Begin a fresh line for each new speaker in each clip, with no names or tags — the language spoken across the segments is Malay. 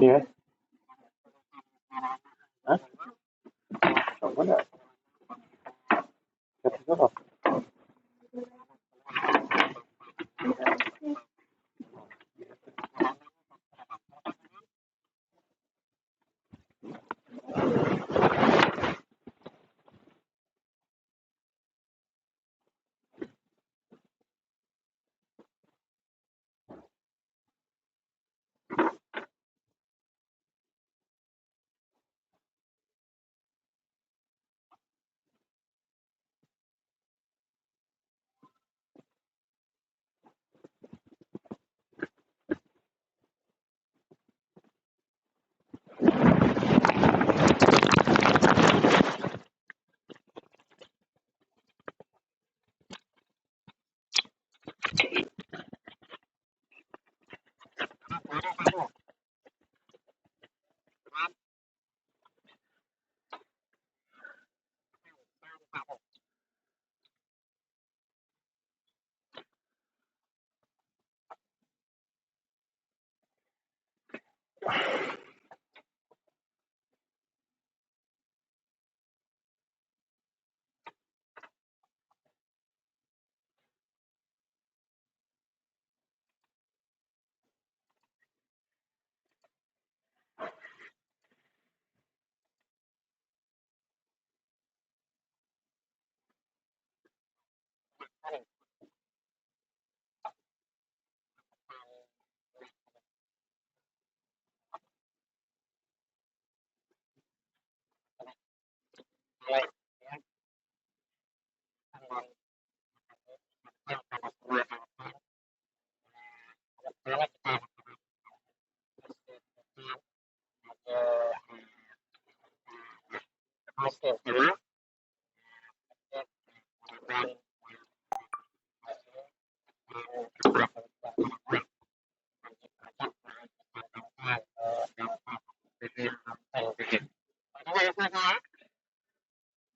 Iya. Hah? Coba dah. Kata siapa?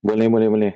Boleh, boleh, boleh.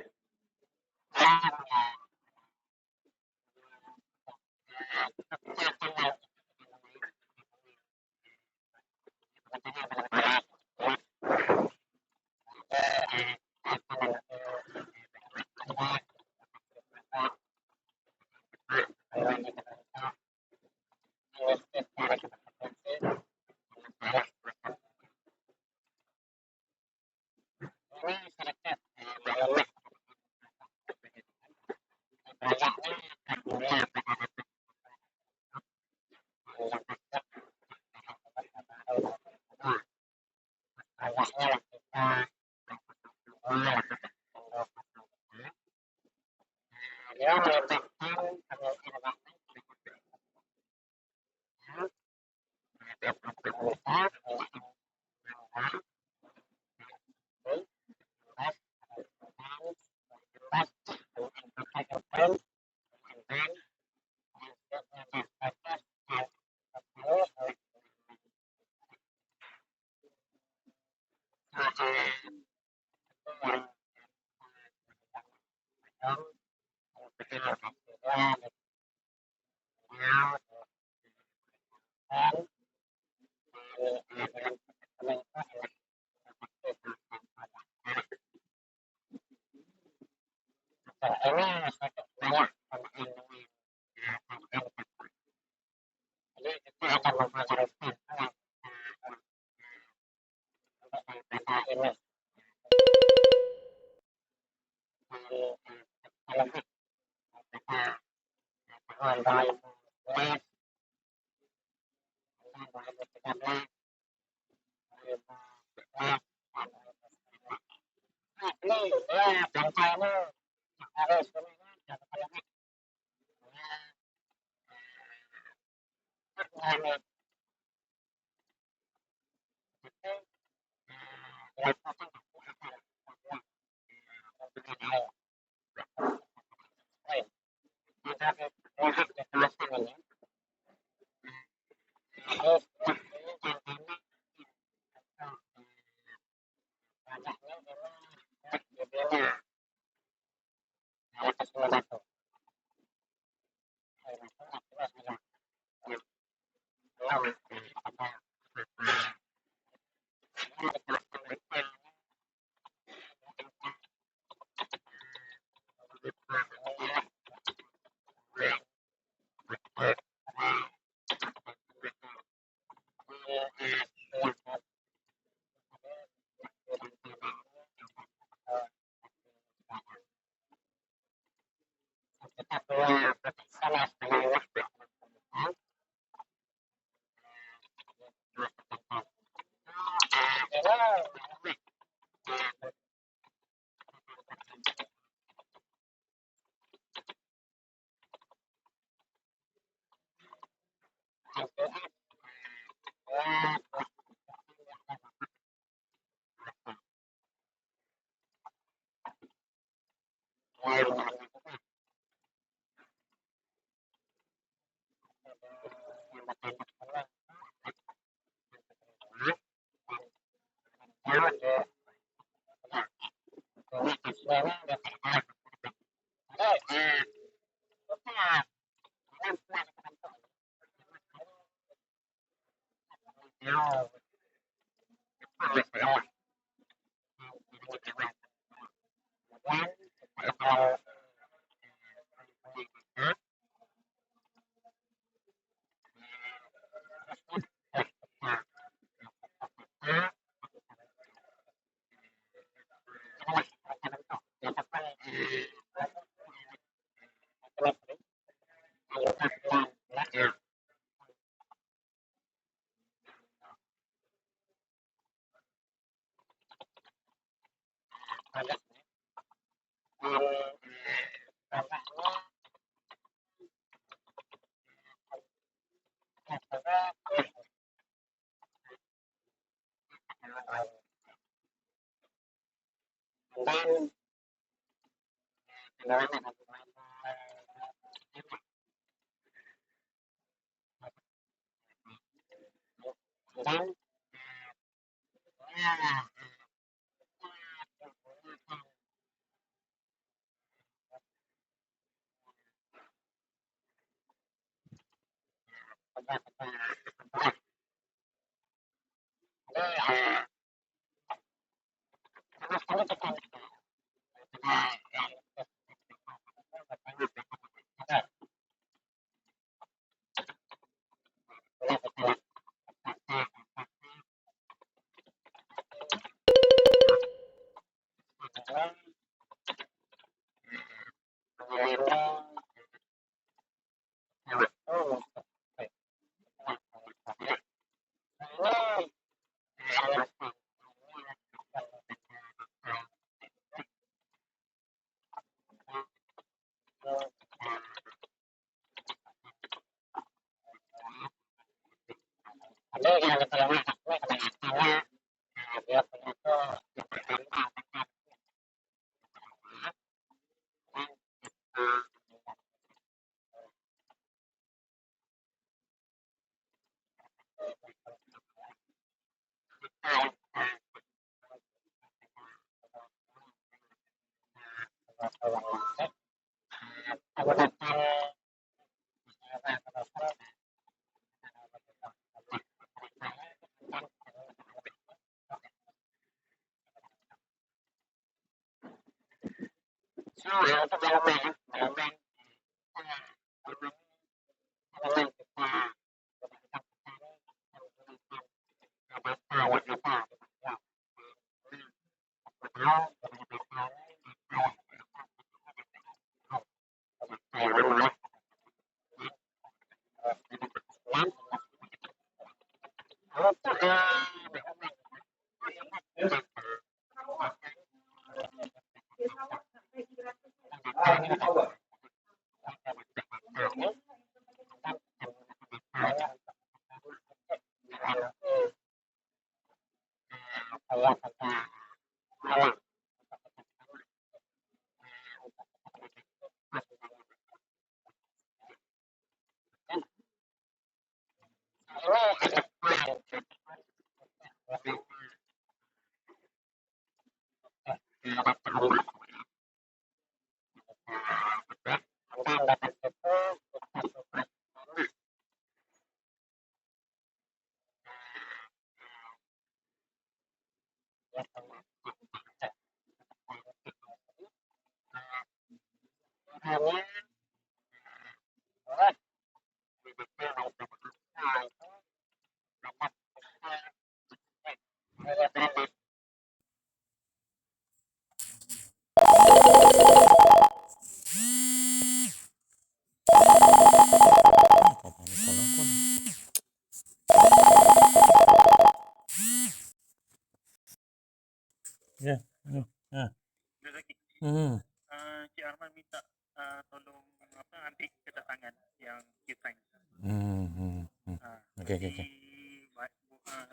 Okey.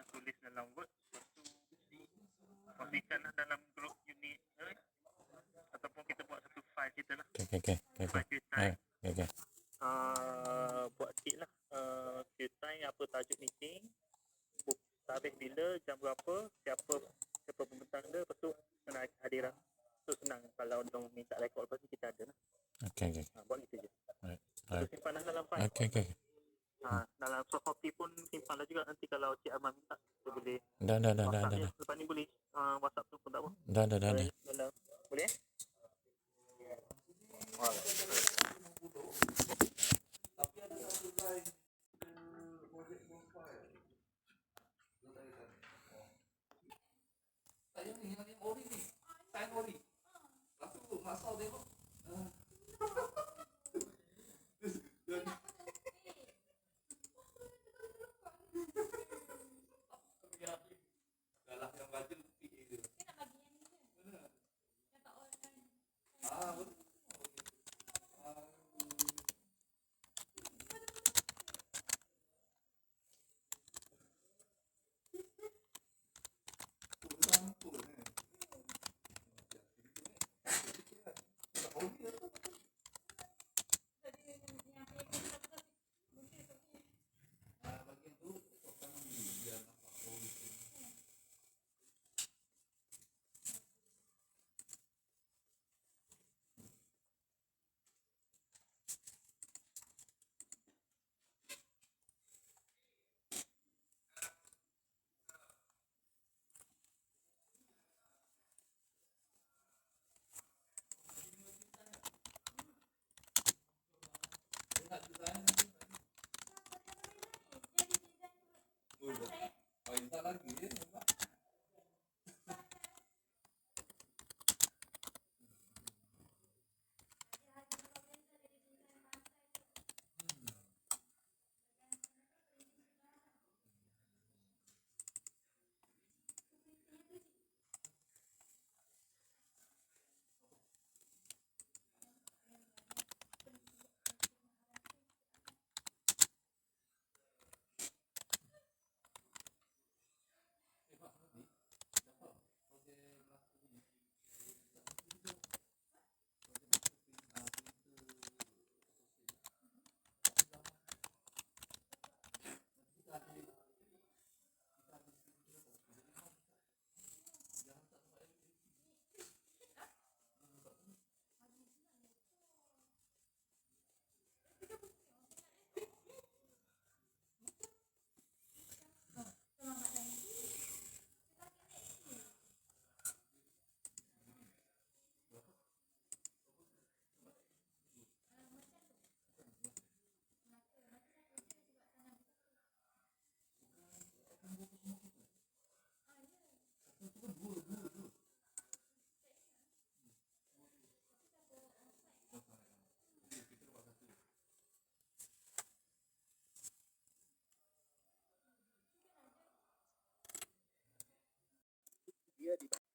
Tulis dalam Word, lepas tu kongsikanlah dalam grup unit ataupun kita buat satu file kita lah.
Okay.
File cetai.
Okay.
Buat sikit lah. Cetai apa tajuk meeting, tarikh bila, jam berapa, siapa pembentang dia, lepas tu kena hadiran. So senang kalau dia minta rekod, lepas tu kita ada lah.
Okay.
Buat gitu je.
Alright.
Simpan dalam file.
Okay.
Dalam soft copy pun simpan lah juga, nanti kalau Cik Aman minta kita boleh
Dah.
lepas ni boleh WhatsApp tu pun tak apa.
Dah.
Boleh?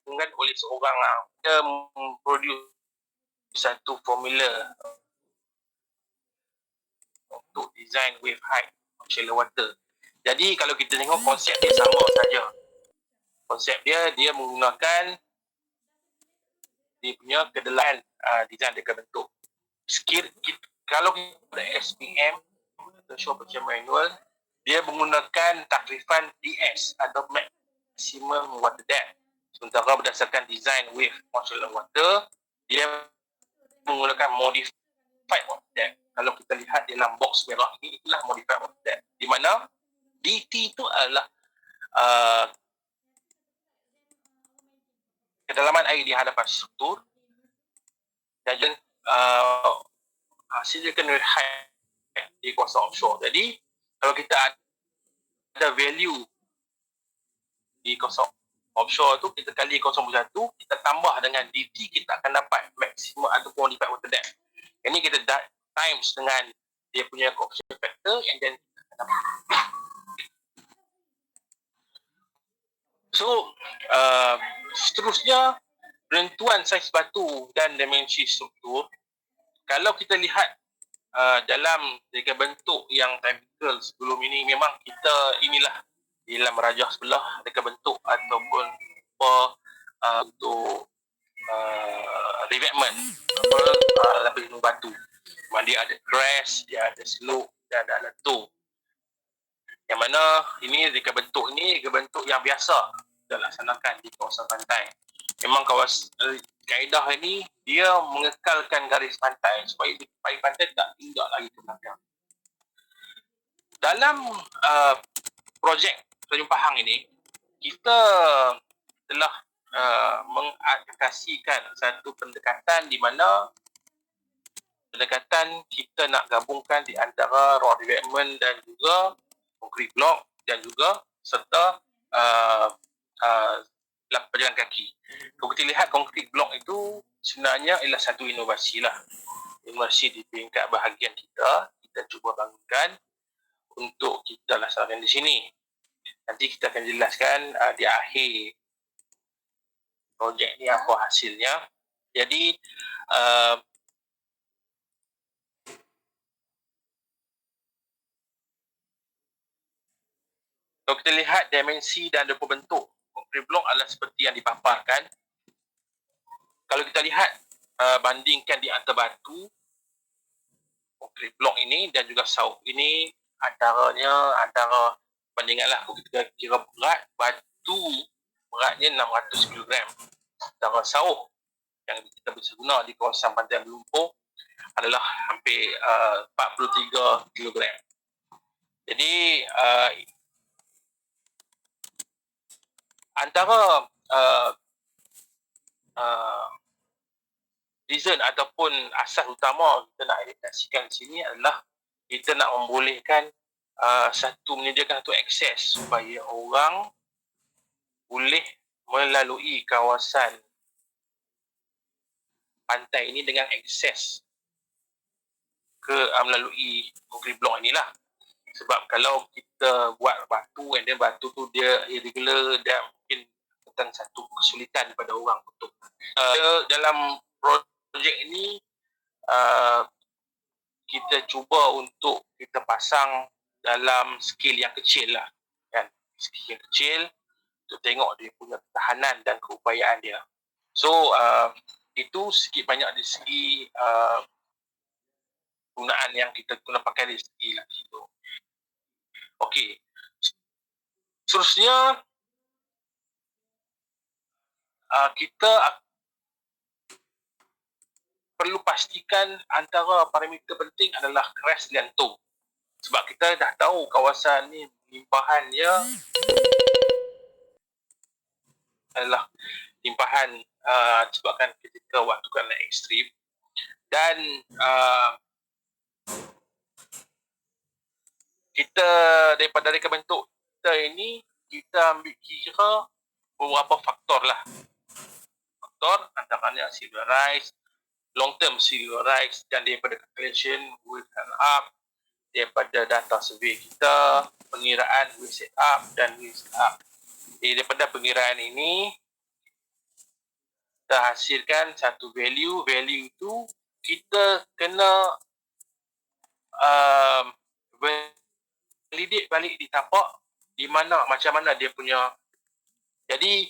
Dengan oleh seorang dia memproduce satu formula untuk design wave height shallow water. Jadi kalau kita tengok konsep dia sama saja. Konsep dia menggunakan dia punya kedelan design dia bentuk. Kalau kita ada SPM Show Operation Manual, dia menggunakan takrifan DS atau maximum water depth. Sementara berdasarkan design wave shallow water, dia menggunakan modified water depth. Kalau kita lihat dalam box merah ini, itulah modified water depth, di mana DT itu adalah kedalaman air di hadapan struktur dan hasilkan height di kawasan offshore. Jadi kalau kita ada value di kawasan offshore tu, kita kali 0.1, kita tambah dengan DT, kita akan dapat maksimum ataupun modified water depth. Ini kita times dengan dia punya coefficient factor, and then so seterusnya penentuan saiz batu dan dimensi struktur. Kalau kita lihat dalam reka bentuk yang typical sebelum ini, memang kita inilah dalam rajah sebelah reka bentuk ataupun untuk revetment lapis jenuh batu. Memang dia ada crest, dia ada slope, dia ada lentur. Yang mana ini reka bentuk yang biasa kita laksanakan di kawasan pantai. Memang kaedah ini dia mengekalkan garis pantai supaya pantai tak tindak lagi ke belakang. Dalam projek Tanjung Pahang ini, kita telah mengaplikasikan satu pendekatan di mana pendekatan kita nak gabungkan di antara road revetment dan juga concrete block dan juga serta pejalan kaki. Kalau kita lihat concrete block itu sebenarnya ialah satu inovasi lah. Inovasi di peringkat bahagian kita cuba bangunkan untuk kita laksanakan di sini. Nanti kita akan jelaskan di akhir projek ni apa hasilnya. Jadi kalau kita lihat dimensi dan rupa bentuk concrete block adalah seperti yang dipaparkan. Kalau kita lihat bandingkan di antara batu concrete block ini dan juga sauk ini, antara bandinganlah kalau kita kira berat, batu beratnya 600 kg. Antara sauk yang kita bisa guna di kawasan pantai Lumpur adalah hampir 43 kg. Jadi antara reason ataupun asas utama kita nak adaptasikan di sini adalah kita nak membolehkan menyediakan satu akses supaya orang boleh melalui kawasan pantai ini dengan akses ke melalui concrete block inilah. Sebab kalau kita buat batu dan batu tu dia irregular dan mungkin tentang satu kesulitan pada orang untuk dalam projek ini kita cuba untuk kita pasang dalam skil yang kecil lah kan, skil yang kecil untuk tengok dia punya ketahanan dan keupayaan dia. So itu sikit banyak dari segi gunaan yang kita guna pakai dari segi lah itu. Okey. Seterusnya kita perlu pastikan antara parameter penting adalah crest dan toe. Sebab kita dah tahu kawasan ni limpahannya adalah limpahan disebabkan ketika waktu kan ekstrim dan kita daripada reka bentuk kita ini kita ambil kira beberapa faktor lah. Faktor antaranya silver rise, long term silver rise dan daripada calculation with and up, daripada data survey kita, pengiraan with set up dan with set up. Daripada pengiraan ini kita hasilkan satu value itu kita kena validate balik di tapak di mana macam mana dia punya. Jadi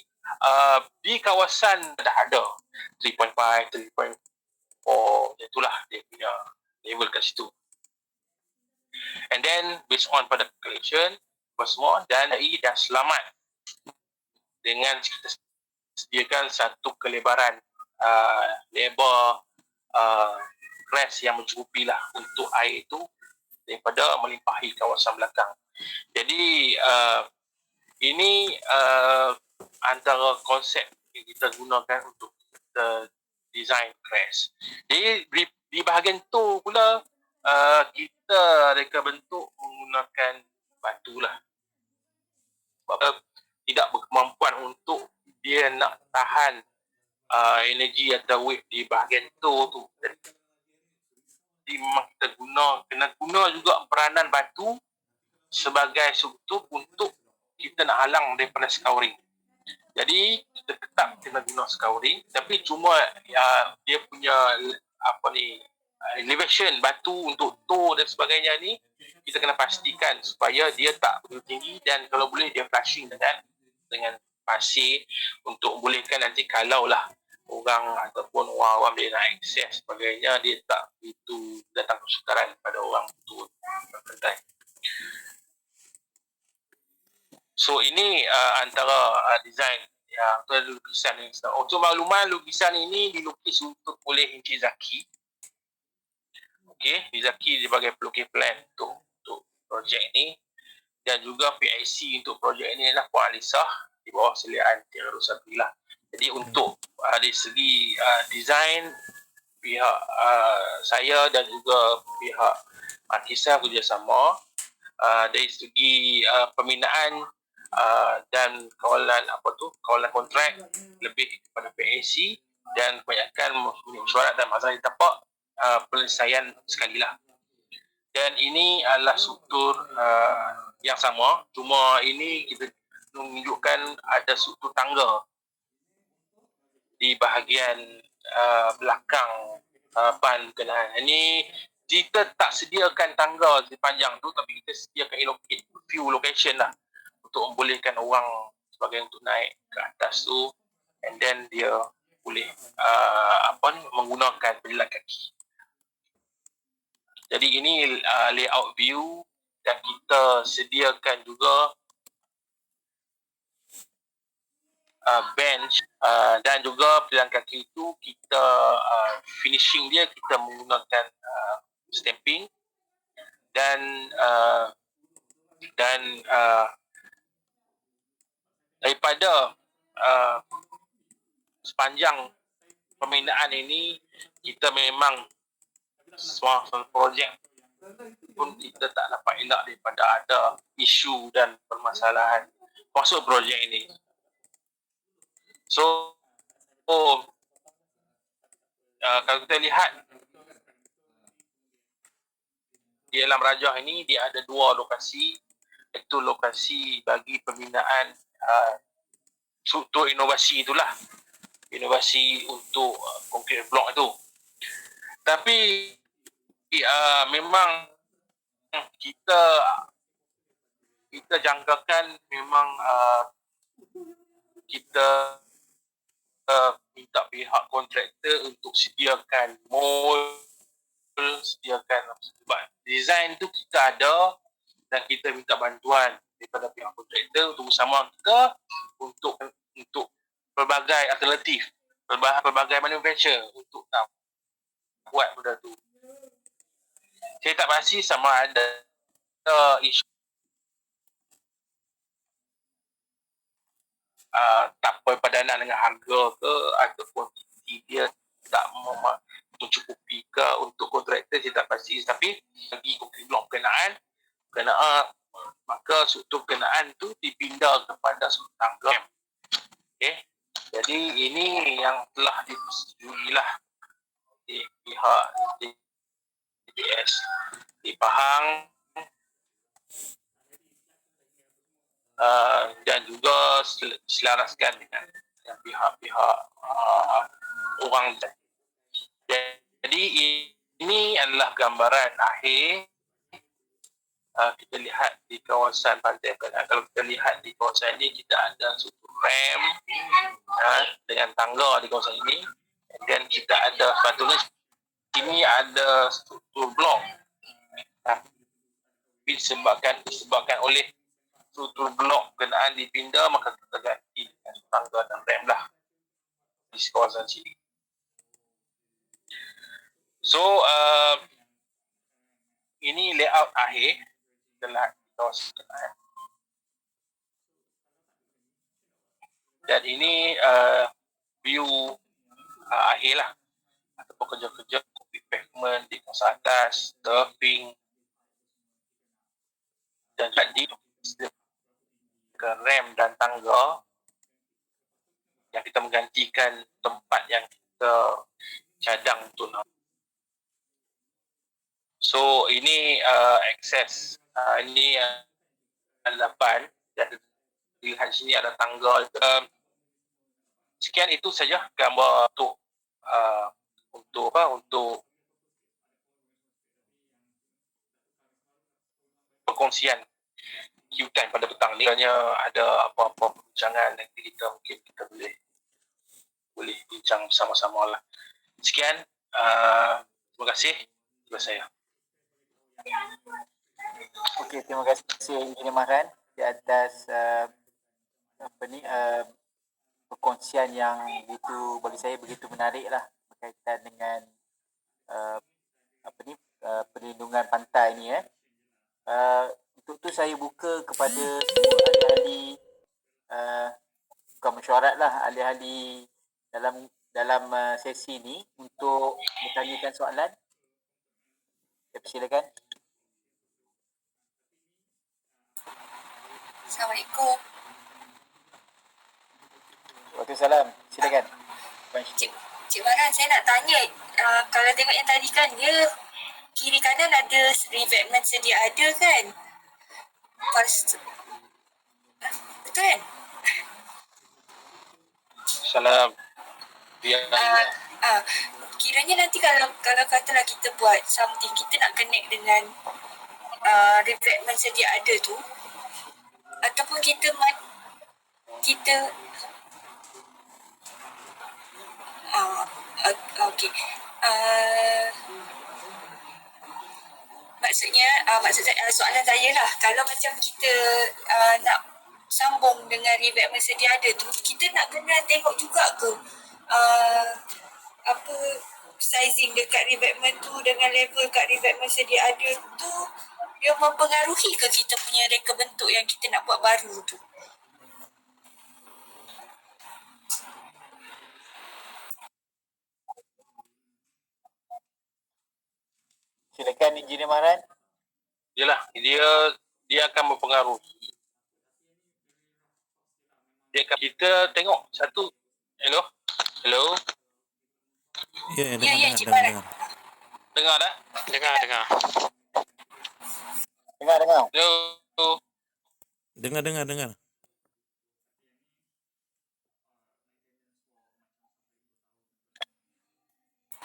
di kawasan dah ada 3.5, 3.4, itulah dia punya level kat situ. And then based on pada calculation semua dan dah selamat dengan kita sediakan satu kelebaran lebar crest yang mencukupi lah untuk air itu daripada melimpahi kawasan belakang. Jadi ini antara konsep yang kita gunakan untuk kita design crest. Jadi di bahagian tu pula kita reka bentuk menggunakan batu lah. Sebab tidak berkemampuan untuk dia nak tahan energi atau weight di bahagian tu. Jadi memang kita kena guna juga peranan batu sebagai struktur untuk kita nak halang daripada scouring. Jadi kita tetap kena guna scouring, tapi cuma dia punya elevation batu untuk tow dan sebagainya ni, kita kena pastikan supaya dia tak begitu tinggi, dan kalau boleh dia flushing dengan pasir untuk membolehkan nanti kalau lah orang ataupun orang awam dia nak akses sebagainya, dia tak begitu datang kesukaran pada orang tu kedai. So ini antara design yang tu ada lukisan ni. Untuk makluman, lukisan ini dilukis untuk oleh Encik Zaki. Okey, Zaki sebagai pelukis plan untuk projek ni, dan juga PIC untuk projek ini adalah Puan Alisah di bawah seliaan Tiara Rusapri lah. Jadi untuk dari segi design, pihak saya dan juga pihak Markisa kerjasama. Dari segi pembinaan dan kawalan kontrak lebih kepada PAC, dan kebanyakan mesyuarat dan masalah tapak penyelesaian sekali lah. Dan ini adalah struktur yang sama, cuma ini kita menunjukkan ada struktur tangga di bahagian belakang ban kenaan. Ini kita tak sediakan tangga di panjang tu, tapi kita sediakan few location lah untuk membolehkan orang sebagai untuk naik ke atas tu, and then dia boleh menggunakan pejalan kaki. Jadi ini layout view, dan kita sediakan juga bench, dan juga pejalan kaki itu kita finishing dia kita menggunakan stamping, dan daripada sepanjang pembinaan ini kita memang semua projek pun kita tak dapat elak daripada ada isu dan permasalahan masuk projek ini. So kalau kita lihat di Alam Rajah ini, dia ada 2 lokasi, iaitu lokasi bagi pembinaan struktur inovasi itulah, inovasi untuk konkret blok itu. Tapi memang kita jangkakan memang kita minta pihak kontraktor untuk sediakan mall, sediakan sebab design tu kita ada, dan kita minta bantuan daripada pihak kontraktor untuk bersama kita untuk pelbagai alternatif, pelbagai manufacturer untuk buat benda tu. Saya tak pasti sama ada isu tak berpadanan dengan harga ke, ataupun dia tak mencukupi ke untuk kontraktor, saya tak pasti. Tapi bagi konkret blok berkenaan, maka struktur berkenaan tu dipindah kepada struktur tangga. Okay. Jadi ini yang telah dipersetujui lah di pihak DPS di Pahang, dan juga selaraskan dengan pihak-pihak orang. Jadi ini adalah gambaran akhir. Kita lihat di kawasan Pantai Penang. Kalau kita lihat di kawasan ini, kita ada struktur rem dengan tangga di kawasan ini, dan kita ada sepatutnya ini ada struktur blok, tapi disebabkan oleh struktur blok kenaan dipindah, maka kita ganti dengan tangga dan rem lah di kawasan sini. So ini layout akhir setelah kawasan kenaan, dan ini view akhir lah, ataupun kerja-kerja kopi pavement di kawasan atas, turfing, dan jadi ke rem dan tangga yang kita menggantikan tempat yang kita cadang untuk so ini akses ini adalah ban, dan lihat sini ada tangga. Sekian itu saja gambar untuk perkongsian Q-Time pada petang ni. Hanya ada apa-apa perbincangan nanti mungkin kita boleh bincang bersama-sama lah. Sekian, terima kasih kepada saya.
Okey, terima kasih Engineer Mahran di atas perkongsian yang bagi saya begitu menarik lah berkaitan dengan perlindungan pantai ni. Untuk tu saya buka kepada semua ahli-ahli, bukan mesyuarat lah, ahli-ahli dalam sesi ni untuk bertanyakan soalan. Saya persilakan.
Assalamualaikum.
Waalaikumsalam. Silakan.
Cik Mahran, saya nak tanya, kalau tengok yang tadi kan, dia kiri kanan ada revetment sedia ada kan? Betul kan?
Salam.
Kiranya nanti kalau katalah kita buat something, kita nak connect dengan revetment sedia ada tu, ataupun kita okey. Maksudnya soalan saya lah, kalau macam kita nak sambung dengan revetment sedia ada tu, kita nak kena tengok juga ke apa sizing dekat revetment tu dengan level kat revetment sedia ada tu, dia mempengaruhi ke kita punya reka bentuk yang kita nak buat baru tu?
Silakan Engineer Mahran.
Yalah, dia akan mempengaruhi. Kita tengok satu. Hello.
Ya,
Cik Mahran.
Dengar dah?
Dengar.
Dengar.
Hello.
Dengar.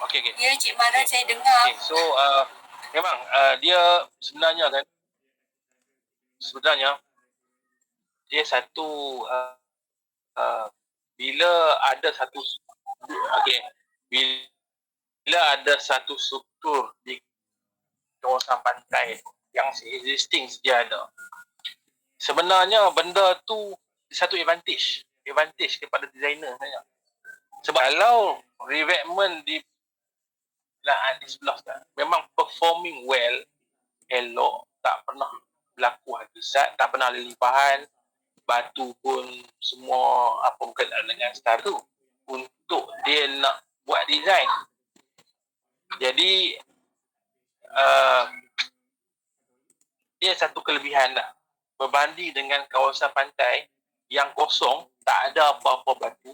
Okey.
Ya, Cik Mahran, saya dengar.
Okay, so memang dia sebenarnya dia satu bila ada satu struktur di kawasan pantai yang existing sedia ada, sebenarnya benda tu satu advantage kepada designer sebenarnya. Sebab kalau revetment di sebelah memang performing well, elok, tak pernah berlaku hadisat, tak pernah limpahan, batu pun semua berkenaan dengan star tu untuk dia nak buat design. Jadi dia satu kelebihan lah berbanding dengan kawasan pantai yang kosong, tak ada apa-apa batu.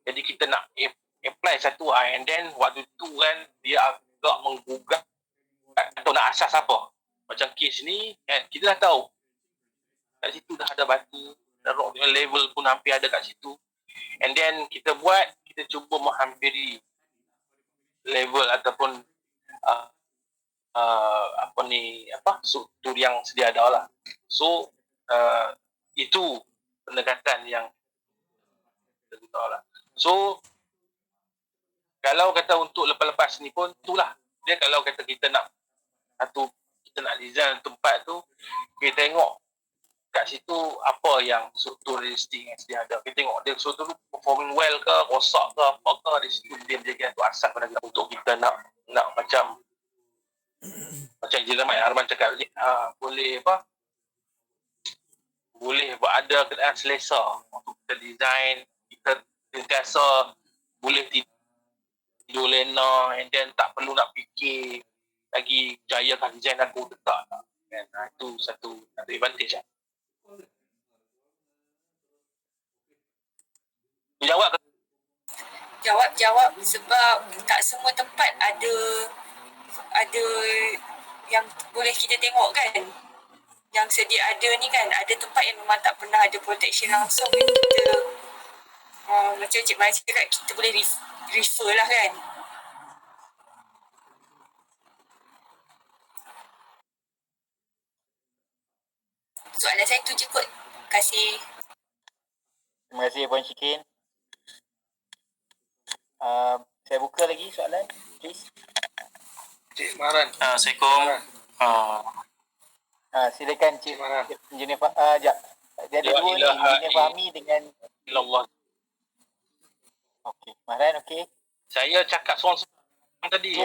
Jadi kita nak apply satu and then waktu tu kan dia agak menggugat atau nak asas apa. Macam kes ni kan, kita dah tahu kat situ dah ada batu, dah rock level pun hampir ada kat situ. And then kita cuba menghampiri level ataupun struktur yang sedia ada lah. So itu pendekatan yang kita guna lah. So kalau kata untuk lepas-lepas ni pun itulah dia, kalau kata kita nak design tempat tu, kita tengok kat situ apa yang struktur realistik yang sedia ada. Kita tengok dia struktur tu performing well ke, rosak ke, apa ke, di situ dia menjadi satu asas pada kita untuk kita nak macam Engineer Arman cakap tadi, boleh ada keadaan selesa untuk kita design. Kita sentiasa boleh tidur lena and then tak perlu nak fikir lagi jayakan design aku tak kan. Itu satu advantage lah.
Jawab sebab tak semua tempat ada yang boleh kita tengok kan. Yang sedia ada ni kan, ada tempat yang memang tak pernah ada protection langsung. Kita macam Cik Mahran cakap, kita boleh refer lah kan. Soalan saya tu je kot. Terima kasih.
Terima kasih Puan Syikin. Saya buka lagi soalan, please.
Cik Maran.
Assalamualaikum.
Silakan Cik
Mana?
Engineer Jap. Dia ada
Ya
dua ni,
ilaha
Engineer Fahmi dengan
Allah.
okey. Mahran okey.
Saya cakap soalan tadi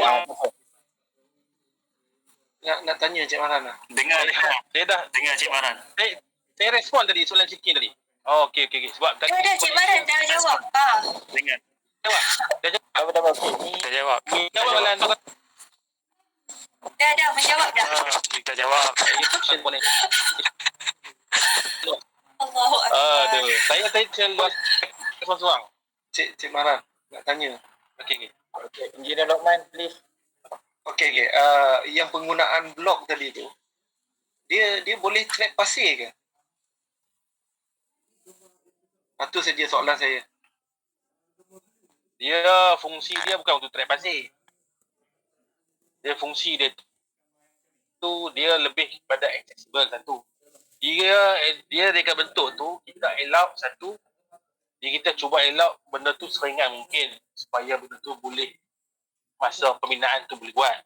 yang nak tanya Cik Maran lah.
Dengar
Saya dah
dengar Cik Maran.
saya respon tadi soalan Syikin tadi. Oh, okey. Sebab tadi
Dah, Cik Maran dah jawab.
Dengar.
jawab.
Dah okey. Ni
Kita jawab.
Jawab Malan tu.
Dah menjawab dah.
Kita jawab.
Saya question boleh.
Allahu Akbar.
Aduh, saya tadi seorang. Cik Maran nak tanya. Okey.
Engineer Lokman, please.
Okey. Yang penggunaan blok tadi tu, dia boleh track pasir ke? Itu saja soalan saya. Dia fungsi dia bukan untuk track pasir. Dia fungsi dia tu dia lebih kepada accessible satu. Dia dengan bentuk tu kita elak satu. Kita cuba elak benda tu seringan mungkin supaya benda tu boleh masa pembinaan tu boleh buat.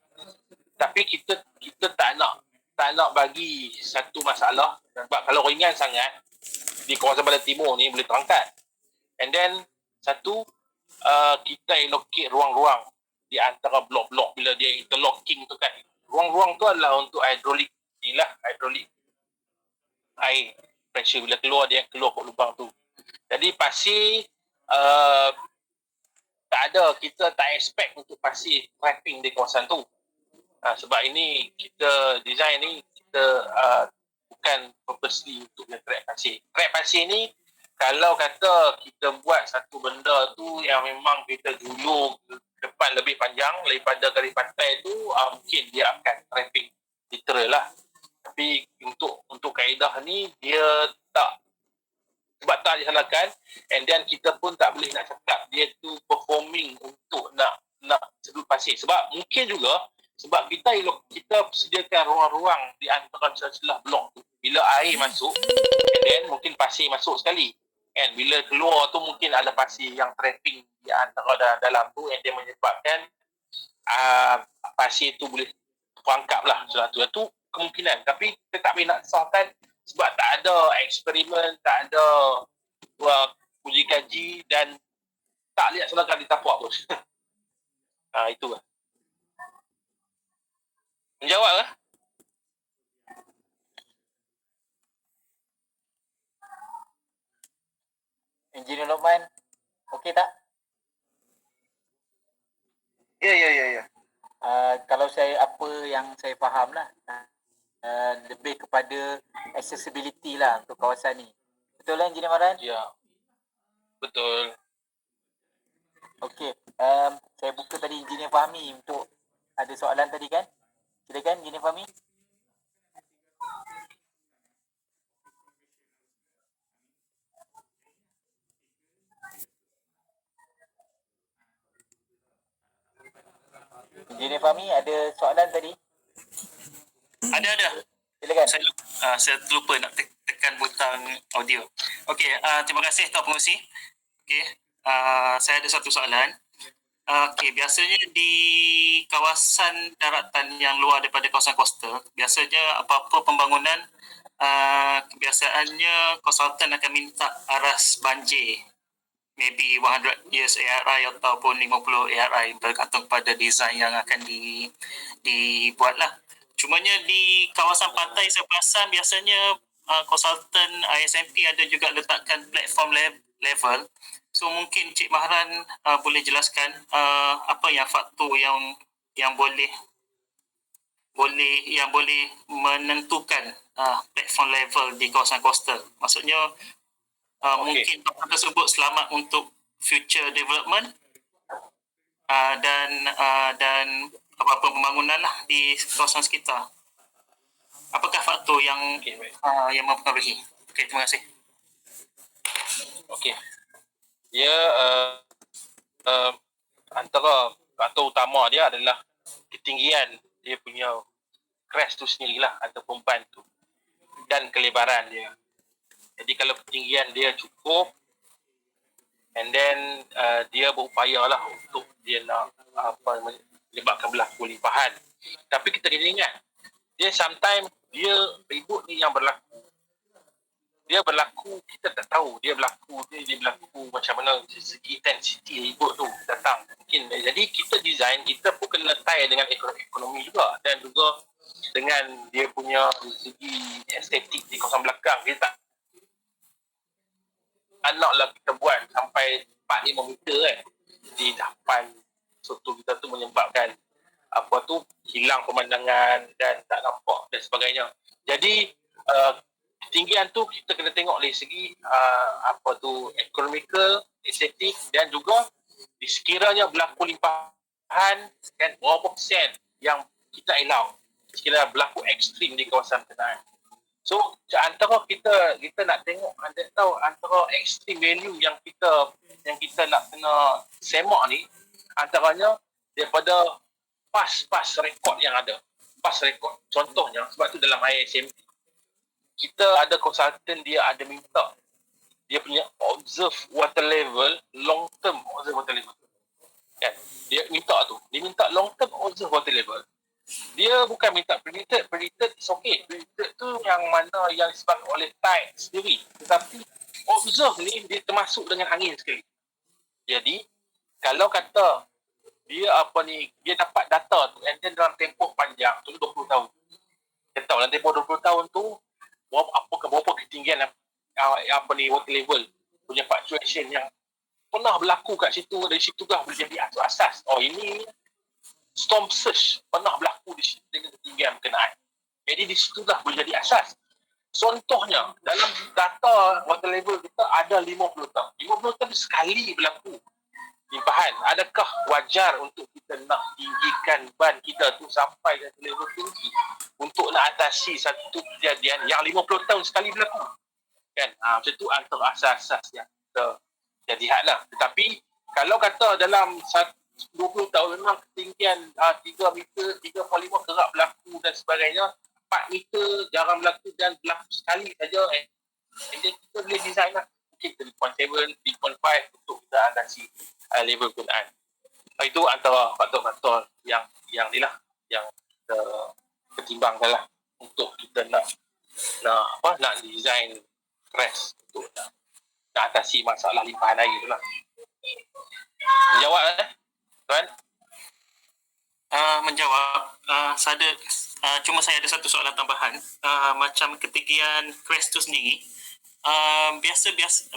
Tapi kita tak nak bagi satu masalah sebab kalau ringan sangat di kawasan Badan Timur ni boleh terangkat. And then satu kita allocate ruang-ruang di antara blok-blok bila dia interlocking tu kan. Ruang-ruang tu adalah untuk hidrolik air pressure bila keluar dia keluar kat lubang tu. Jadi pasir tak ada, kita tak expect untuk pasir trapping di kawasan tu. Sebab ini kita design ni kita bukan purposely untuk trap pasir. Trap pasir ni kalau kata kita buat satu benda tu yang memang kita julur depan lebih panjang daripada garis pantai tu, mungkin dia akan trapping literal lah. Tapi untuk kaedah ni dia tak, sebab tak disalahkan, and then kita pun tak boleh nak cakap dia tu performing untuk nak sedut pasir. Sebab mungkin juga sebab kita sediakan ruang-ruang di antara celah blok tu. Bila air masuk, and then mungkin pasir masuk sekali. And bila keluar tu mungkin ada pasir yang trapping di antara dalam tu, and dia menyebabkan pasir tu boleh terangkap lah. Itu kemungkinan. Tapi kita tak boleh nak sahkan sebab tak ada eksperimen, tak ada uji kaji dan tak lihat silakan ditapak pun. Itu lah. Menjawab lah.
Engineer Lokman, okey tak?
Ya.
Kalau apa yang saya faham lah, lebih kepada accessibility lah untuk kawasan ni. Betul lah Engineer Maran?
Ya. Betul.
Okey, saya buka tadi Engineer Fahmi untuk ada soalan tadi kan? Silakan Engineer Fahmi. Engineer Fahmi ada soalan tadi?
Ada.
Silakan.
Saya terlupa nak tekan butang audio. Okey, terima kasih Tuan Pengerusi. Okey, saya ada satu soalan. Okey, biasanya di kawasan daratan yang luar daripada kawasan coastal, biasanya apa-apa pembangunan kebiasaannya konsultan akan minta aras banjir. Maybe 100 years ARI ataupun 50 ARI bergantung pada design yang akan dibuat lah. Cumanya di kawasan pantai saya perasan biasanya konsultan ISMP ada juga letakkan platform level. So mungkin Cik Mahran boleh jelaskan apa yang faktor yang boleh menentukan platform level di kawasan coastal. Maksudnya mungkin tempat tersebut selamat untuk future development dan apa-apa pembangunan lah di kawasan sekitar. Apakah faktor yang mempengaruhi? Okey, terima kasih.
Okey. Dia antara faktor utama dia adalah ketinggian dia punya crest tu sendirilah ataupun ban tu. dan kelebaran dia. Jadi kalau ketinggian dia cukup, and then dia berupaya lah untuk dia nak menyebabkan berlaku limpahan. Tapi kita kena ingat, dia sometimes dia ribut ni yang berlaku. Dia berlaku, kita tak tahu dia berlaku macam mana segi intensity ribut tu datang. Mungkin jadi kita design, kita pun kena tie dengan ekonomi juga, dan juga dengan dia punya segi estetik di kawasan belakang. Dia tak naklah kita buat sampai 4-5 meter kan di depan soto kita tu, menyebabkan hilang pemandangan dan tak nampak dan sebagainya. Jadi ketinggian tu kita kena tengok dari segi economical, estetik, dan juga sekiranya berlaku limpahan kan, berapa persen yang kita elak sekiranya berlaku ekstrim di kawasan berkenaan. So antara kita nak tengok antara extreme value yang kita nak kena semak ni, antaranya daripada pas rekod yang ada. Pas rekod. Contohnya, sebab tu dalam ISMT kita ada konsultan, dia ada minta dia punya observe water level, long term observe water level. Kan? Dia minta long term observe water level. Dia bukan minta predicted is okay. Predicted tu yang mana yang disebabkan oleh tide sendiri. Tetapi observe ni dia termasuk dengan angin sekali. Jadi kalau kata dia dia dapat data tu, and then dalam tempoh panjang, tu 20 tahun. Kita tahu dalam tempoh 20 tahun tu berapa ketinggian water level punya fluctuation yang pernah berlaku kat situ. Dari situ lah boleh jadi asas. Ini storm surge pernah berlaku di situ dengan ketinggian berkenaan. Jadi di situlah boleh jadi asas. Contohnya, dalam data water level kita ada 50 tahun. 50 tahun sekali berlaku limpahan. Adakah wajar untuk kita nak tinggikan ban kita tu sampai ke level tinggi untuk nak atasi satu kejadian yang 50 tahun sekali berlaku? Kan? Macam tu antara asas-asas yang kita lihat lah. Tetapi kalau kata dalam 20 tahun memang ketinggian 3 meter, 3.5 kerap berlaku dan sebagainya, 4 meter jarang berlaku dan berlaku sekali saja, and then kita boleh design lah mungkin 3.7, 3.5 untuk kita atasi level penggunaan. Itu antara faktor-faktor yang ni lah yang kita pertimbangkan lah untuk kita nak design crash untuk nak atasi masalah limpahan air tu lah. Menjawab Tuan?
Menjawab, cuma saya ada satu soalan tambahan. Macam ketinggian crest tu sendiri,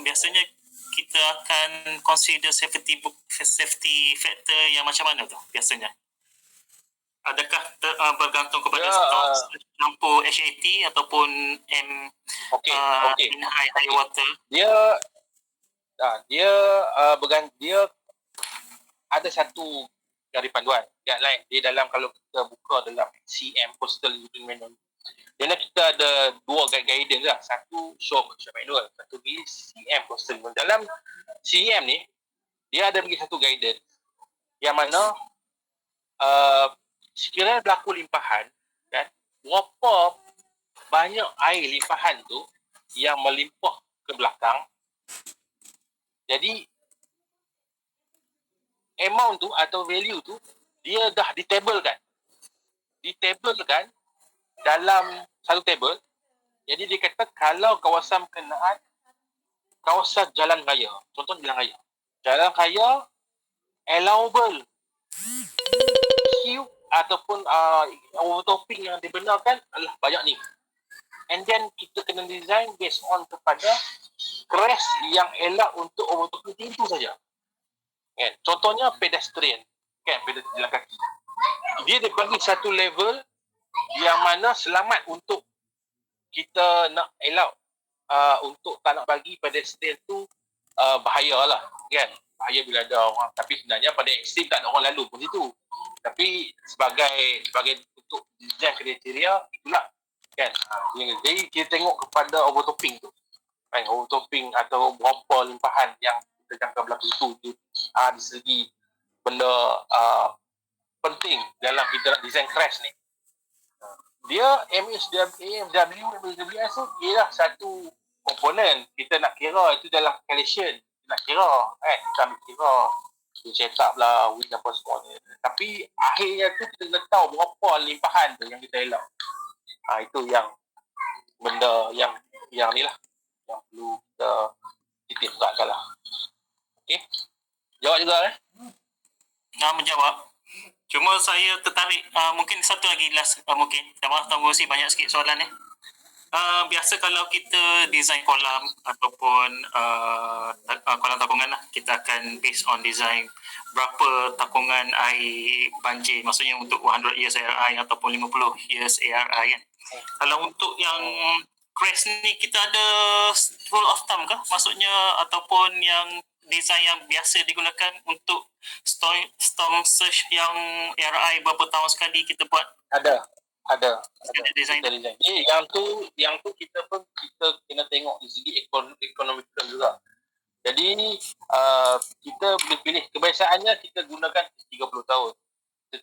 biasanya kita akan consider safety factor yang macam mana tu biasanya? Adakah bergantung kepada lampu HAT ataupun high water?
Dia ada satu garis panduan guideline dia dalam, kalau kita buka dalam CM Coastal Engineering Manual, jadi kita ada dua guidance lah. Satu Shore Manual, satu lagi CM Coastal Manual. Dalam CM ni dia ada bagi satu guidance yang mana sekiranya berlaku limpahan kan, berapa banyak air limpahan tu yang melimpah ke belakang. Jadi amount tu atau value tu dia dah ditabelkan dalam satu table. Jadi dia kata kalau kawasan berkenaan kawasan jalan raya, contoh jalan raya allowable queue ataupun overtopping yang dibenarkan adalah banyak ni, and then kita kena design based on kepada crash yang elak untuk overtopping itu saja. Kan? Contohnya pedestrian, kan, pedestrian jalan kaki. Dia dibagi satu level yang mana selamat untuk kita nak allow untuk tak nak bagi pedestrian tu bahayalah, kan. Bahaya bila ada orang, tapi sebenarnya pada ekstrim tak ada orang lalu pun situ. Tapi sebagai untuk design kriteria itulah, kan. Jadi kita tengok kepada overtopping tu. Kan, overtopping atau berapa limpahan yang jangka berlaku itu di segi benda penting dalam kita nak design crash ni. dia AMSWS tu ialah satu komponen. Kita nak kira itu dalam calculation, nak kira kan, kita ambil kira dia set up lah win apa semua ni. Tapi akhirnya tu kita kena tahu berapa limpahan tu yang kita elak. Itu yang benda yang ni lah yang perlu kita titip beratkan lah. Okay, jawab juga
Menjawab. Cuma saya tertarik, mungkin satu lagi last, mungkin Tuan Rosi banyak sikit soalan biasa kalau kita design kolam ataupun kolam takungan lah, kita akan based on design berapa takungan air banjir, maksudnya untuk 100 years ARI ataupun 50 years ARI kan. Kalau untuk yang crash ni kita ada rule of thumb kah? Maksudnya ataupun yang design yang biasa digunakan untuk storm surge yang ARI berapa tahun sekali kita buat?
Ada
design.
Jadi yang tu kita kena tengok dari segi ekonomikal juga. Jadi kita boleh pilih, kebiasaannya kita gunakan 30 tahun.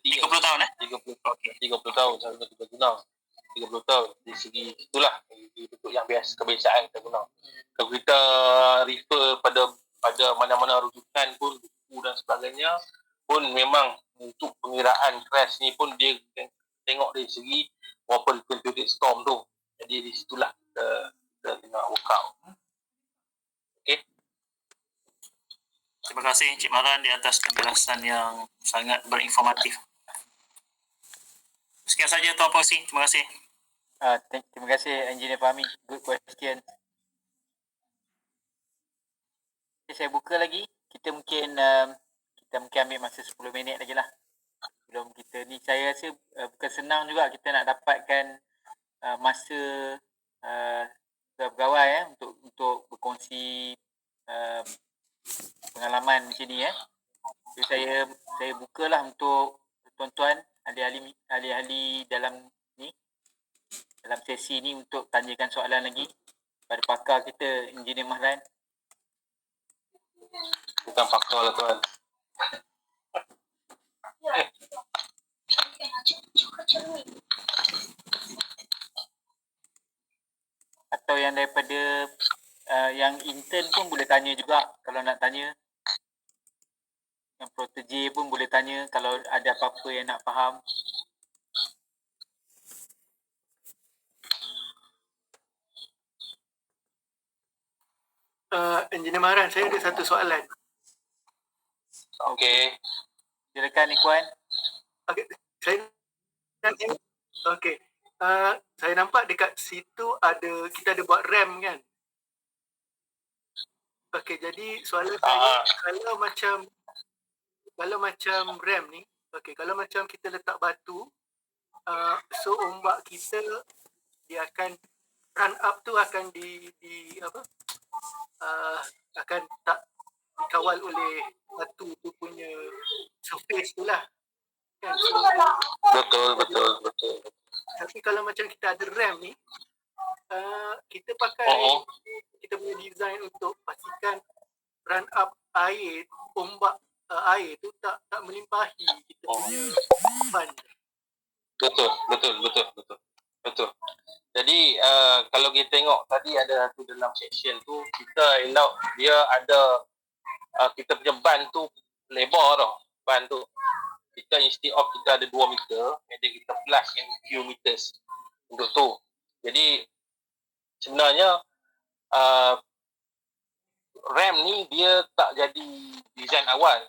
30 tahun
30 tahun selalu kita guna. 30 tahun di segi itulah bentuk yang biasa kebiasaan kita guna. Kalau kita refer pada mana-mana rujukan pun, buku dan sebagainya pun, memang untuk pengiraan crash ni pun dia tengok dari segi berapa contributed storm tu. Jadi di situlah kita tengok work out. Okey.
Terima kasih Encik Maran di atas penjelasan yang sangat berinformatif. Sekian saja Tuan Pengerusi. Terima kasih.
Terima kasih Engineer Fahmi. Good question. Okay, saya buka lagi. Kita mungkin ambil masa 10 minit lagi lah. Sebelum kita ni, saya rasa bukan senang juga kita nak dapatkan masa pegawai untuk berkongsi pengalaman macam ni Jadi saya bukalah untuk tuan-tuan ahli-ahli dalam sesi ni untuk tanyakan soalan lagi pada pakar kita, Engineer Mahran.
Bukan pakar lah tuan.
Atau yang daripada yang intern pun boleh tanya juga kalau nak tanya. Yang protege pun boleh tanya kalau ada apa-apa yang nak faham.
Engineer Mahran, saya ada satu soalan.
Okey.
Silakan Ikhwan.
Okey, saya nampak dekat situ kita ada buat RAM kan? Okey, jadi soalan saya, kalau macam RAM ni, kalau macam kita letak batu, so ombak kita dia akan run up tu akan akan tak dikawal oleh batu tu punya surface tu lah kan? So,
Betul.
tapi kalau macam kita ada RAM ni, kita pakai kita punya design untuk pastikan run up air, ombak air tu tak melimpahi kita punya fund. Betul. Jadi kalau kita tengok tadi ada satu dalam section tu, kita elok dia ada kita punya ban tu lebar tau. Ban tu kita instead of kita ada 2 meter, jadi kita plus in few meters untuk tu. Jadi sebenarnya RAM ni dia tak jadi design awal.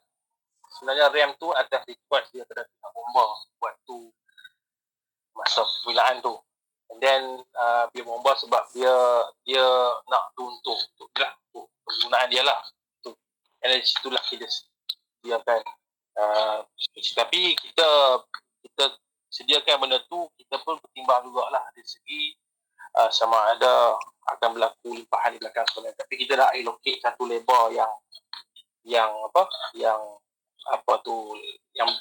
Sebenarnya RAM tu atas request dia pada pihak bomba buat tu masa pemilaan tu. And then dia bomba sebab dia nak tu untuk penggunaan dia lah tu. And then situlah dia akan tapi kita sediakan benda tu, kita pun pertimbang jugalah dari segi sama ada akan berlaku limpahan di belakang sebenarnya. Tapi kita dah allocate satu lebar yang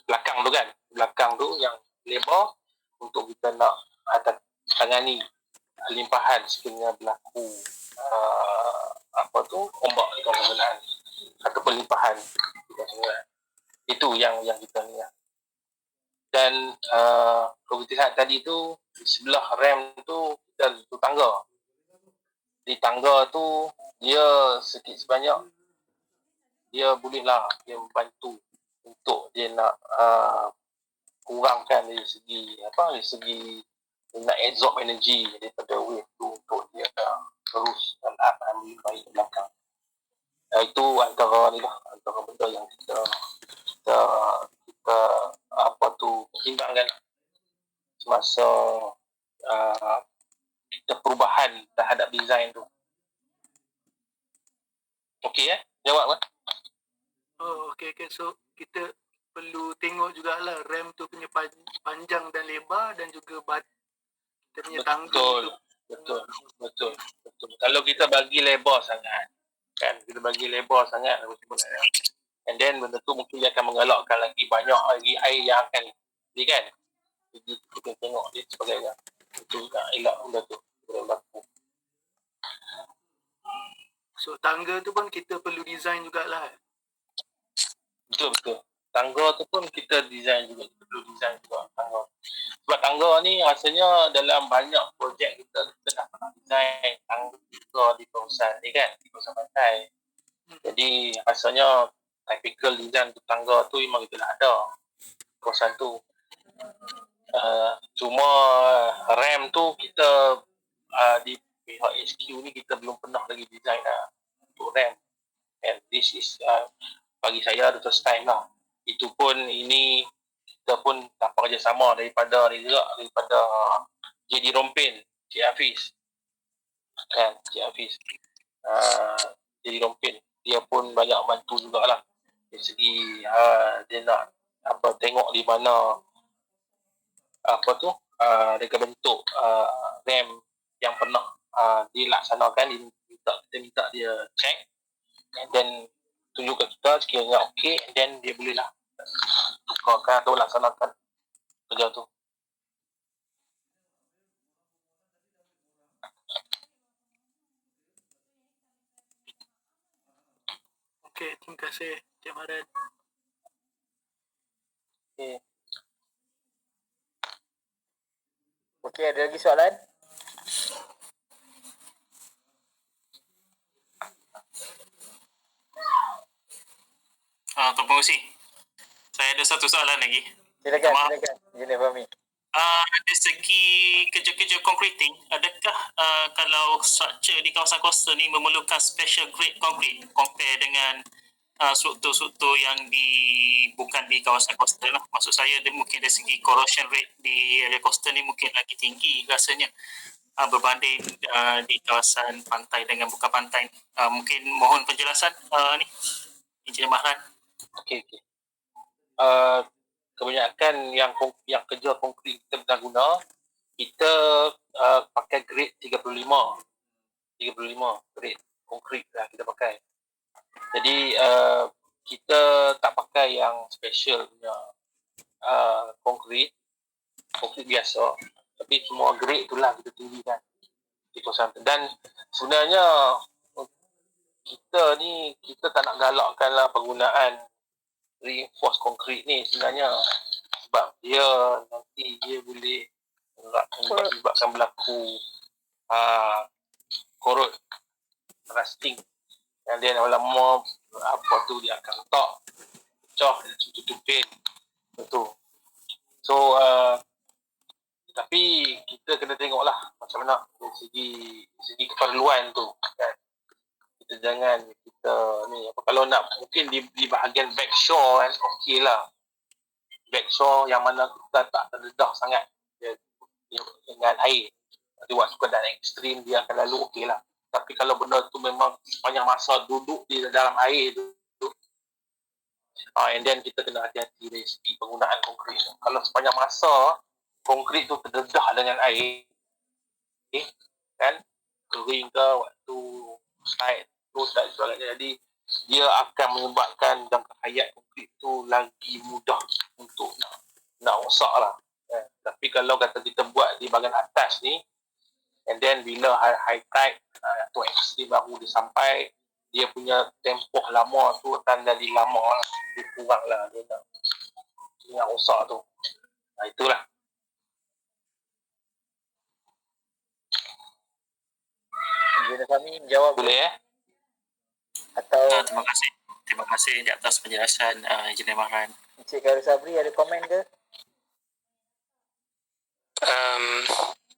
belakang tu kan. Belakang tu yang lebar untuk kita nak tangani limpahan sekiranya berlaku ombak di kawasan penggunaan atau limpahan di kawasan penggunaan. Itu yang kita ni lah.
Dan kalau kita lihat tadi tu, di sebelah RAM tu kita ada tangga. Di tangga tu dia sedikit sebanyak dia bolehlah dia membantu untuk dia nak kurangkan dari segi dari segi nak absorb energy daripada wave tu untuk dia terus dan ambil baik ke belakang. Itu antara benda yang kita pertimbangkan semasa kita perubahan terhadap design tu. Okey jawab kan?
Oh, okay. So, kita perlu tengok jugalah RAM tu punya panjang dan lebar dan juga kita punya tangga tu.
Betul. Kalau kita bagi lebar sangat, and then benda tu mungkin dia akan mengalakkan lagi banyak lagi air yang akan jadi kan. Jadi kita tengok dia sebagainya. Itu nak elak benda tu berlaku.
So, tangga tu pun kita perlu design jugalah.
Betul. Tangga tu pun kita design juga, tangga. Sebab tangga ni rasanya dalam banyak projek kita dah pernah design tangga di kawasan ni kan, di kawasan pantai. Jadi rasanya typical design tu tangga tu memang kita dah ada kawasan tu. Cuma RAM tu kita di pihak HQ ni kita belum pernah lagi design untuk RAM. And this is bagi saya the first time lah. Itu pun ini kita pun dapat kerjasama daripada JD Rompin, Cik Hafiz. Kan, Cik Hafiz. JD Rompin. Dia pun banyak bantu jugalah. Dari segi dia nak tengok di mana mereka bentuk RAM yang pernah dilaksanakan, kita minta dia check and then tunjukkan kita sekiranya okey, and then dia bolehlah tukarkan atau laksanakan kerja tu.
Okey, terima kasih Cik Maran.
Okey, ada lagi soalan?
Tuan Pengurusi, saya ada satu soalan lagi.
Silakan. Engineer Fahmi.
Dari segi kerja-kerja concreting, adakah kalau structure di kawasan coastal ni memerlukan special grade concrete compare dengan struktur-struktur yang bukan di kawasan coastal lah? Maksud saya dia mungkin dari segi corrosion rate di area coastal ni mungkin lagi tinggi rasanya berbanding di kawasan pantai dengan bukan pantai. Mungkin mohon penjelasan ni Encik Mahran.
Okey. Kebanyakan yang kerja konkrit kita pernah guna, kita pakai grade 35 grade konkrit lah kita pakai. Jadi kita tak pakai yang special punya konkrit biasa, tapi semua grade itulah kita tinggikan di kawasan. Dan sebenarnya kita tak nak galakkanlah penggunaan reinforced concrete ni sebenarnya, sebab dia nanti dia boleh menyebabkan berlaku korot, rusting, dan dia lama dia akan retak, pecah, tutupin betul. So tapi kita kena tengoklah macam mana dari segi keperluan tu kan. Kita jangan kalau nak mungkin di bahagian backshore kan, okey lah. Backshore yang mana kita tak terdedah sangat dia dengan air. Nanti waktu keadaan ekstrim dia akan lalu okey lah. Tapi kalau benda tu memang sepanjang masa duduk di dalam air tu, and then kita kena hati-hati dari segi penggunaan konkrit. Kalau sepanjang masa konkrit tu terdedah dengan air, kan, kering ke waktu slide dan sebagainya, jadi dia akan menyebabkan jangka hayat konkrit tu lagi mudah untuk nak rosak lah. Tapi kalau kata kita buat di bahagian atas ni, and then bila high tide atau ekstrim baru dia sampai, dia punya tempoh lama tu akan jadi lama lah, dia kurang lah dia nak rosak tu. Itulah.
Engineer Fahmi menjawab
Boleh
atau
Terima kasih di atas penjelasan Engineer Mahran.
Encik Khairul Sabri ada komen ke?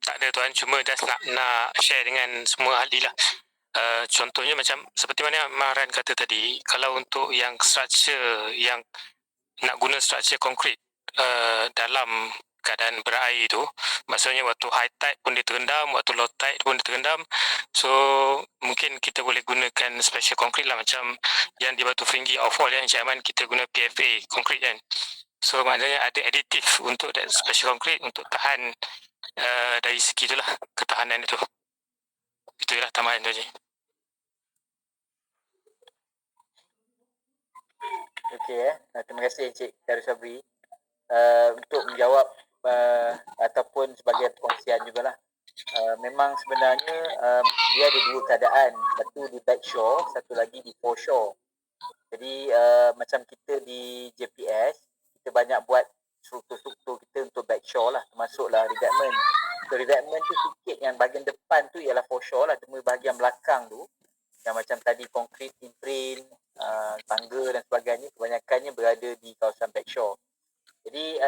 Tak ada tuan, cuma just nak share dengan semua ahli lah. Contohnya macam seperti mana Mahran kata tadi, kalau untuk yang structure yang nak guna structure konkret dalam keadaan berair tu, maksudnya waktu high tide pun dia terendam, waktu low tide pun dia terendam. So mungkin kita boleh gunakan special concrete lah, macam yang di Batu Feringgi Outfall yang Encik Aiman kita guna PFA concrete kan. So maknanya ada additif untuk that special concrete untuk tahan dari segi itulah, ketahanan itu. Itulah tambahan tu je.
Okey terima kasih Encik Khairul Sabri untuk menjawab ataupun sebagai perkongsian jugalah. Memang sebenarnya dia ada dua keadaan, satu di back shore, satu lagi di foreshore. Jadi macam kita di JPS, kita banyak buat struktur-struktur kita untuk back shore lah, termasuklah revetment. So revetment tu sikit yang bahagian depan tu ialah foreshore lah, cuma bahagian belakang tu yang macam tadi concrete imprint, tangga dan sebagainya, kebanyakannya berada di kawasan back shore. Jadi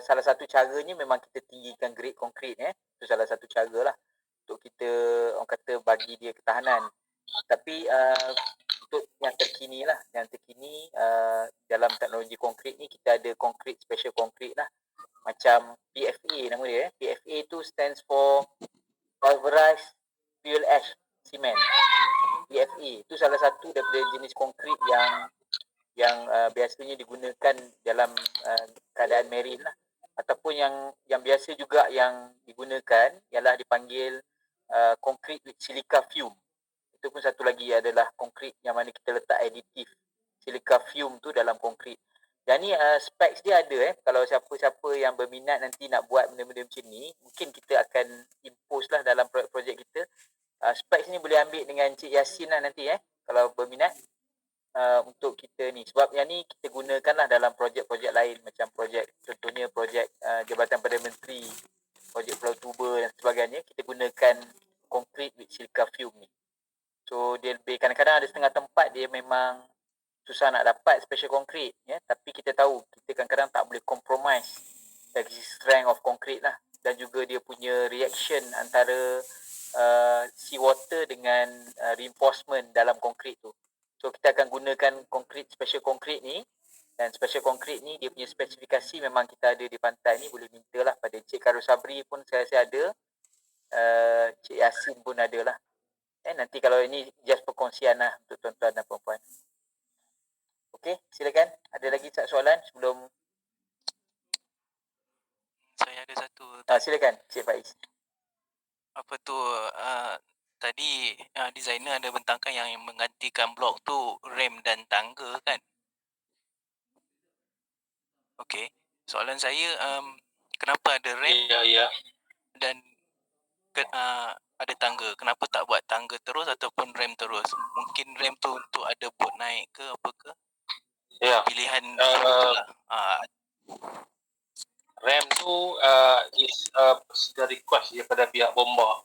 salah satu caranya memang kita tinggikan grade konkret itu salah satu cara lah untuk kita orang kata bagi dia ketahanan. Tapi untuk yang terkini dalam teknologi konkret ni kita ada konkret special konkret lah, macam PFA nama dia. PFA tu stands for pulverized fuel ash cement. PFA itu salah satu daripada jenis konkret yang biasanya digunakan dalam keadaan marine lah, ataupun yang biasa juga yang digunakan ialah dipanggil concrete with silica fume. Itu pun satu lagi adalah konkret yang mana kita letak aditif silica fume tu dalam konkret. Dan ni specs dia ada kalau siapa-siapa yang berminat nanti nak buat benda-benda macam ni, mungkin kita akan impose lah dalam projek kita. Specs ni boleh ambil dengan Encik Yasin lah nanti kalau berminat. Untuk kita ni, sebab yang ni kita gunakanlah dalam projek-projek lain, macam projek contohnya projek Jabatan Perdana Menteri, projek Pulau Tuba dan sebagainya, kita gunakan concrete with silica fume ni. So dia lebih, kadang-kadang ada setengah tempat dia memang susah nak dapat special concrete tapi kita tahu kita kadang-kadang tak boleh compromise dari strength of concrete lah, dan juga dia punya reaction antara seawater dengan reinforcement dalam concrete tu. So kita akan gunakan konkret, special concrete ni, dan special concrete ni dia punya spesifikasi memang kita ada di pantai ni, boleh minta lah pada Encik Khairul Sabri pun saya rasa ada, Encik Yasin pun ada lah. Nanti kalau ini just perkongsian lah untuk tuan-tuan dan puan-puan. Okey, silakan. Ada lagi soalan sebelum?
Saya ada satu.
Silakan Encik Faiz.
Apa tu, tadi designer ada bentangkan yang menggantikan blok tu rem dan tangga kan? Okey, soalan saya kenapa ada rem dan ada tangga? Kenapa tak buat tangga terus ataupun rem terus? Mungkin rem tu untuk ada bot naik ke apa ke? Pilihan itulah.
Rem tu is the request daripada pihak bomba.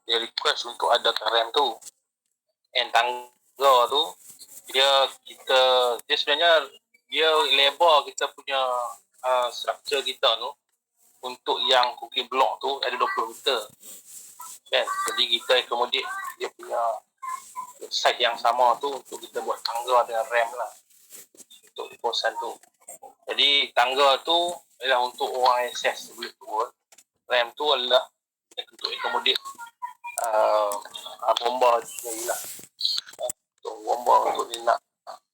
Dia request untuk adakan rem tu. And tangga tu dia sebenarnya dia lebar kita punya structure kita tu untuk yang cooking block tu ada 20 meter. Kan? Jadi kita accommodate dia punya size yang sama tu untuk kita buat tangga dengan rem lah untuk di kawasan tu. Jadi tangga tu adalah untuk orang akses boleh turun. Rem tu adalah untuk accommodate bomba ni lah. Untuk bomba untuk dia nak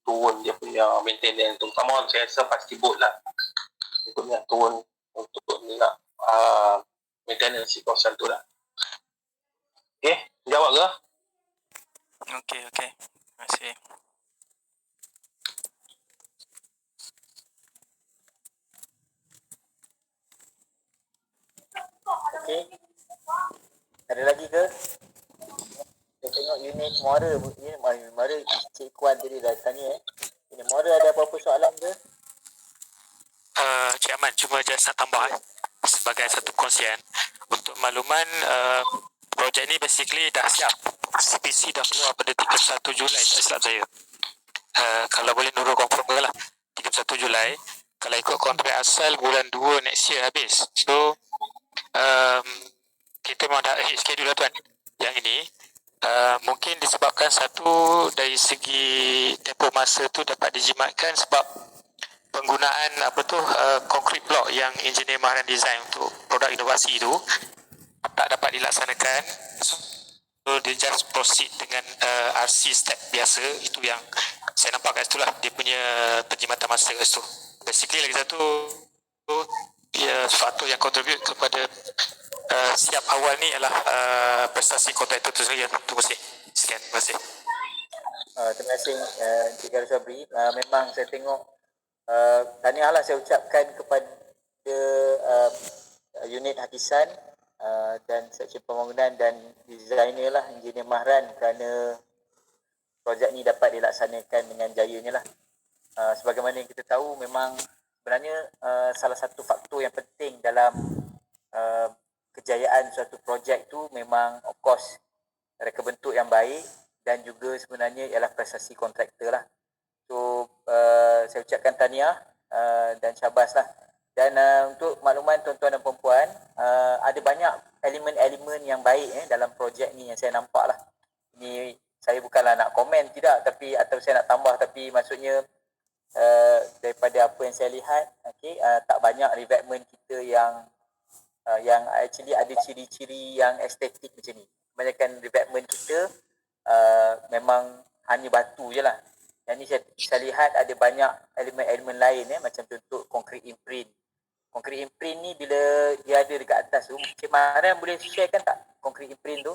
turun dia punya maintenance, terutama saya rasa pasti boat lah. Untuk nak turun untuk nak maintenance di kawasan tu lah. Okay, jawab ke?
Okey. Terima kasih.
Okey. Ada lagi ke? Saya tengok unit Muara Encik Kuan tadi dah tanya Unit Muara ada apa-apa soalan ke?
cuma just nak tambah sebagai satu kongsian untuk makluman, projek ni basically dah siap. CPC dah keluar pada 31 Julai tak silap saya. Kalau boleh Nurul confirm ke lah, 31 Julai. Kalau ikut kontrak asal bulan 2 next year habis. So kita memang dah hit schedule lah tuan. Yang ini mungkin disebabkan satu dari segi tempoh masa tu dapat dijimatkan sebab penggunaan concrete block yang engineer Mahran design untuk produk inovasi tu tak dapat dilaksanakan. So dia just proceed dengan RC step biasa. Itu yang saya nampak kat situ lah, dia punya penjimatan masa kat situ. Basically lagi satu dia faktor yang contribute kepada siap awal ni ialah prestasi kontraktor itu sendiri. Terima kasih. Sekian, terima kasih.
Terima kasih Encik Garus Sabri. Memang saya tengok tahniah lah saya ucapkan kepada unit Hakisan dan seksyen pembangunan dan designer lah, engineer Mahran, kerana projek ni dapat dilaksanakan dengan jayanya lah. Sebagaimana yang kita tahu, memang sebenarnya salah satu faktor yang penting dalam kejayaan suatu projek tu memang of course reka bentuk yang baik dan juga sebenarnya ialah prestasi kontraktor lah. So saya ucapkan tahniah dan syabas lah. Dan untuk makluman tuan-tuan dan perempuan, ada banyak elemen-elemen yang baik dalam projek ni yang saya nampak lah. Ini saya bukanlah nak komen tidak, tapi atau saya nak tambah, tapi maksudnya daripada apa yang saya lihat, tak banyak revetment kita yang actually ada ciri-ciri yang estetik macam ni. Kebanyakan revetment kita memang hanya batu je lah. Yang ni saya lihat ada banyak elemen-elemen lain macam contoh concrete imprint. Concrete imprint ni bila dia ada dekat atas tu, Cik Mahran boleh sharekan tak concrete imprint tu?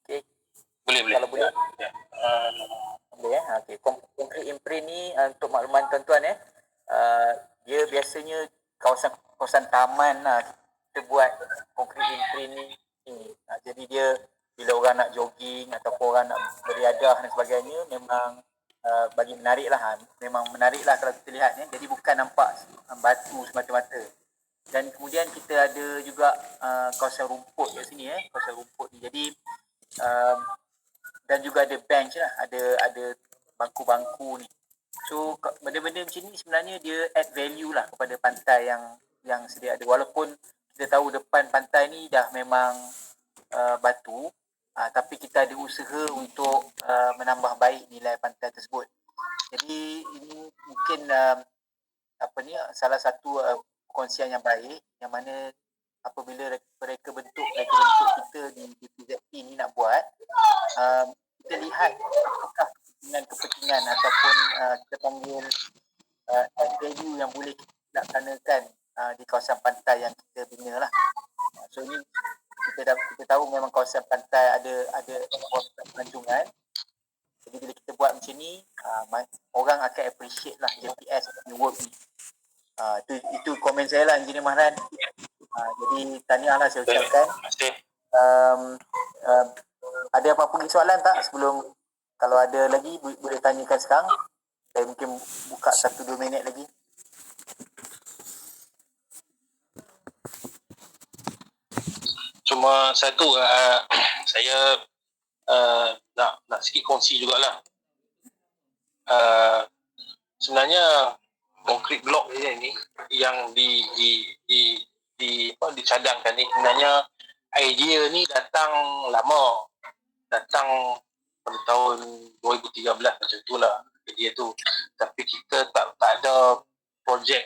Okay.
Boleh.
Kalau boleh. Boleh okay. Concrete imprint ni untuk makluman tuan-tuan dia biasanya kawasan taman lah kita buat concrete imprint ni. Jadi dia bila orang nak jogging ataupun orang nak beriadah dan sebagainya, memang bagi menarik lah. Memang menarik lah kalau kita lihat Jadi bukan nampak batu semata-mata. Dan kemudian kita ada juga kawasan rumput kat sini kawasan rumput ni. Jadi dan juga ada bench lah, ada bangku-bangku ni. So benda-benda macam ni sebenarnya dia add value lah kepada pantai yang sedia ada. Walaupun kita tahu depan pantai ni dah memang batu, tapi kita ada usaha untuk menambah baik nilai pantai tersebut. Jadi ini mungkin salah satu perkongsian yang baik, yang mana apabila reka bentuk kita di PZP ni nak buat, kita lihat apakah kepentingan ataupun kita panggil value yang boleh kita laksanakan di kawasan pantai yang kita bina lah. So ini kita tahu memang kawasan pantai ada kawasan pelancongan. Jadi bila kita buat macam ni, orang akan appreciate lah JPS punya work ni. Itu komen saya lah, Engineer Mahran. Jadi tahniah lah saya ucapkan. Ada apa-apa lagi soalan tak sebelum, kalau ada lagi boleh tanyakan sekarang. Saya mungkin buka 1-2 minit lagi.
Cuma satu, saya nak sikit kongsi jugalah. Sebenarnya concrete block ni yang dicadangkan ni, sebenarnya idea ni datang lama, datang pada tahun 2013 macam tu lah idea tu. Tapi kita tak ada projek